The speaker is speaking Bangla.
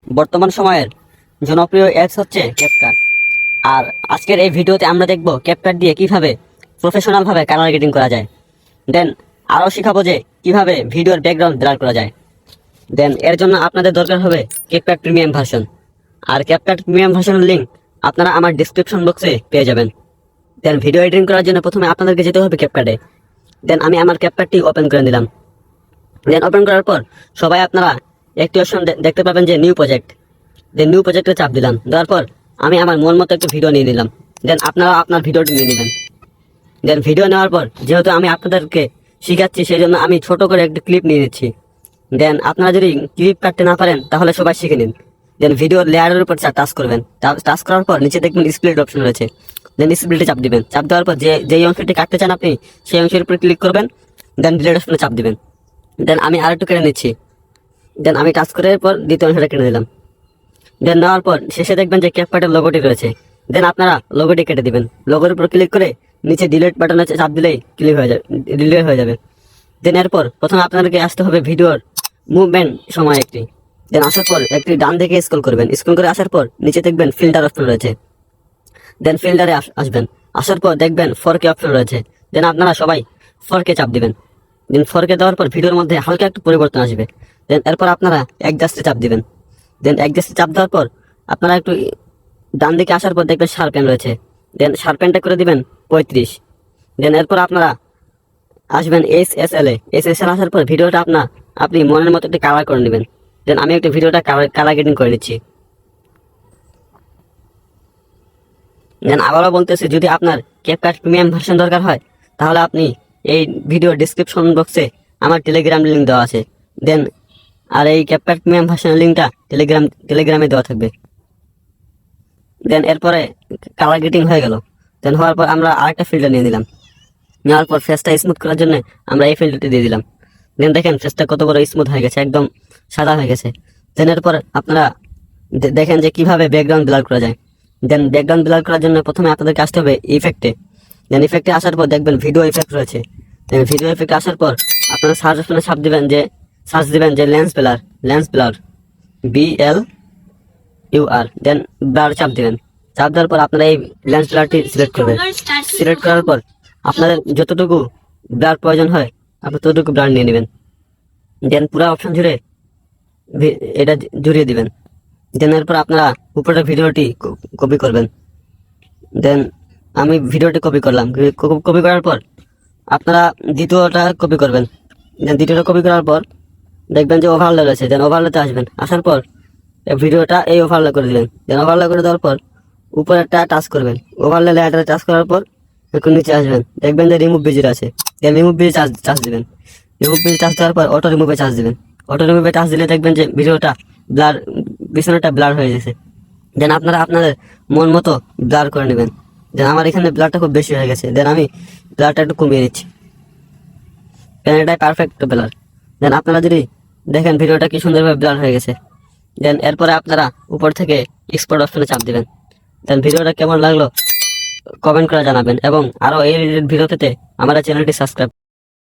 বর্তমান সময়ের জনপ্রিয় অ্যাপস হচ্ছে ক্যাপকাট। আর আজকের এই ভিডিওতে আমরা দেখব ক্যাপকাট দিয়ে কিভাবে প্রফেশনাল ভাবে কালার গ্রেডিং করা যায়। দেন আরও শিখাবো যে কিভাবে ভিডিওর ব্যাকগ্রাউন্ড ব্লার করা যায়। দেন এর জন্য আপনাদের দরকার হবে ক্যাপকাট প্রিমিয়াম ভার্সন। আর ক্যাপকাট প্রিমিয়াম ভার্সনের লিঙ্ক আপনারা আমার ডিসক্রিপশন বক্সে পেয়ে যাবেন। দেন ভিডিও এডিটিং করার জন্য প্রথমে আপনাদেরকে যেতে হবে ক্যাপকাটে। দেন আমি আমার ক্যাপকাটটি ওপেন করে নিলাম। দেন ওপেন করার পর সবাই আপনারা একটি অপশন দেখতে পাবেন যে নিউ প্রজেক্ট। দেন নিউ প্রজেক্টে চাপ দিলাম। দেওয়ার পর আমি আমার মন মতো একটু ভিডিও নিয়ে নিলাম। দেন আপনারা আপনার ভিডিওটি নিয়ে নেবেন। দেন ভিডিও নেওয়ার পর যেহেতু আমি আপনাদেরকে শিখাচ্ছি সেই জন্য আমি ছোট করে একটি ক্লিপ নিয়ে নিচ্ছি। দেন আপনারা যদি ক্লিপ কাটতে না পারেন তাহলে সবাই শিখে নিন। দেন ভিডিওর লেয়ারের উপর টাচ করবেন। টাচ করার পর নিচে দেখবেন স্প্লিট অপশন রয়েছে। দেন স্প্লিটে চাপ দিবেন। চাপ দেওয়ার পর যেই অংশটি কাটতে চান আপনি সেই অংশের উপর ক্লিক করবেন। দেন ডিলিট অপশনে চাপ দিবেন। দেন আমি আরেকটু কেটে নিচ্ছি। দেন আমি টাচ করার পর দ্বিতীয় অংশটা কেটে দিলাম। দেন নেওয়ার পর শেষে দেখবেন যে ক্যাপকাটের লোগোটি রয়েছে। দেন আপনারা লোগোটি কেটে দিবেন। লোগোর উপর ক্লিক করে নিচে ডিলিট বাটনে চাপ দিলেই ক্লিক হয়ে যাবে, ডিলিট হয়ে যাবে। দেন এরপর প্রথমে আপনাদেরকে আসতে হবে ভিডিওর মুভমেন্ট সময় একটি। দেন আসার পর একটি ডান দিকে স্ক্রল করবেন। স্ক্রল করে আসার পর নিচে দেখবেন ফিল্টার অপশন রয়েছে। দেন ফিল্টারে আসবেন। আসার পর দেখবেন 4K অপশন রয়েছে। দেন আপনারা সবাই 4K চাপ দিবেন। দেন 4K দেওয়ার পর ভিডিওর মধ্যে হালকা একটু পরিবর্তন আসবে। দেন এরপর আপনারা অ্যাডজাস্টে চাপ দিবেন। দেন অ্যাডজাস্টে চাপ দেওয়ার পর আপনারা একটু ডান দিকে আসার পর দেখবেন শার্পেন রয়েছে। দেন শার্পেনটা করে দিবেন 35। দেন এরপর আপনারা আসবেন SSL এ। SSL আসার পর ভিডিওটা আপনি মনের মতো একটি কালার করে নেবেন। দেন আমি একটু ভিডিওটা কালার গ্রেডিং করে নিচ্ছি। দেন আবারও বলতেছি, যদি আপনার ক্যাপকাট প্রিমিয়াম ভার্সন দরকার হয় তাহলে আপনি এই ভিডিও ডিসক্রিপশন বক্সে আমার টেলিগ্রাম লিঙ্ক দেওয়া আছে। দেন আর এই ক্যাপকাট প্রিমিয়াম ভার্সনের লিঙ্কটা টেলিগ্রামে দেওয়া থাকবে। দেন এরপরে কালার গ্রেডিং হয়ে গেল। দেন হওয়ার পর আমরা আরেকটা ফিল্টার নিয়ে নিলাম। নেওয়ার পর ফেসটা স্মুথ করার জন্য আমরা এই ফিল্টারটি দিয়ে দিলাম। দেন দেখেন ফেসটা কত বড় স্মুথ হয়ে গেছে, একদম সাদা হয়ে গেছে। দেন এরপর আপনারা দেখেন যে কিভাবে ব্যাকগ্রাউন্ড ব্লার করা যায়। দেন ব্যাকগ্রাউন্ড ব্লার করার জন্য প্রথমে আপনাদেরকে আসতে হবে ইফেক্টে। দেন ইফেক্টে আসার পর দেখবেন ভিডিও ইফেক্ট রয়েছে। দেন ভিডিও ইফেক্টে আসার পর আপনারা সার্চ অপশনে সার্চ দিবেন যে লেন্স ব্লার BLUR। দেন ব্লার চাপ দিবেন। চাপ দেওয়ার পর আপনারা এই লেন্স ব্লারটি সিলেক্ট করবেন। সিলেক্ট করার পর আপনাদের যতটুকু ব্লার প্রয়োজন হয় আপনি ততটুকু ব্লার নিয়ে নেবেন। দেন পুরো অপশন জুড়ে এটা জুড়িয়ে দিবেন। দেন এরপর আপনারা উপরের ভিডিওটি কপি করবেন। দেন আমি ভিডিওটি কপি করলাম। কপি করার পর আপনারা দ্বিতীয়টা কপি করবেন। দেন দ্বিতীয়টা কপি করার পর দেখবেন যে ওভারলে রয়েছে। দেন ওভারলেতে আসবেন। আসার পর ভিডিওটা এই ওভারলে করে দিবেন। দেন ওভারলে করে দেওয়ার পর উপরেরটা টাচ করবেন। ওভারলে লেয়ারটা টাচ করার পর একটু নিচে আসবেন। দেখবেন যে রিমুভ বিজি আছে। দেন রিমুভ বিজি চার্জ দিবেন। রিমুভ বিজি চার্জ দেওয়ার পর অটো রিমুভে চার্জ দিবেন। অটো রিমুভে টাচ দিলে দেখবেন যে ভিডিওটা পিছনেটা ব্লার হয়ে গেছে। দেন আপনারা আপনাদের মন মতো ব্লার করে নেবেন। দেন আমার এখানে ব্লারটা খুব বেশি হয়ে গেছে। দেন আমি ব্লারটা একটু কমিয়ে নিচ্ছি। এটাই পারফেক্ট ব্লার। দেন আপনারা যদি দেখেন ভিডিওটা কি সুন্দরভাবে ব্লার হয়ে গেছে। দেন এরপরে আপনারা উপর থেকে এক্সপোর্ট অপশনে চাপ দিবেন। দেন ভিডিওটা কেমন লাগলো কমেন্ট করে জানাবেন এবং আরও এই ভিডিও পেতে আমার চ্যানেলটি সাবস্ক্রাইব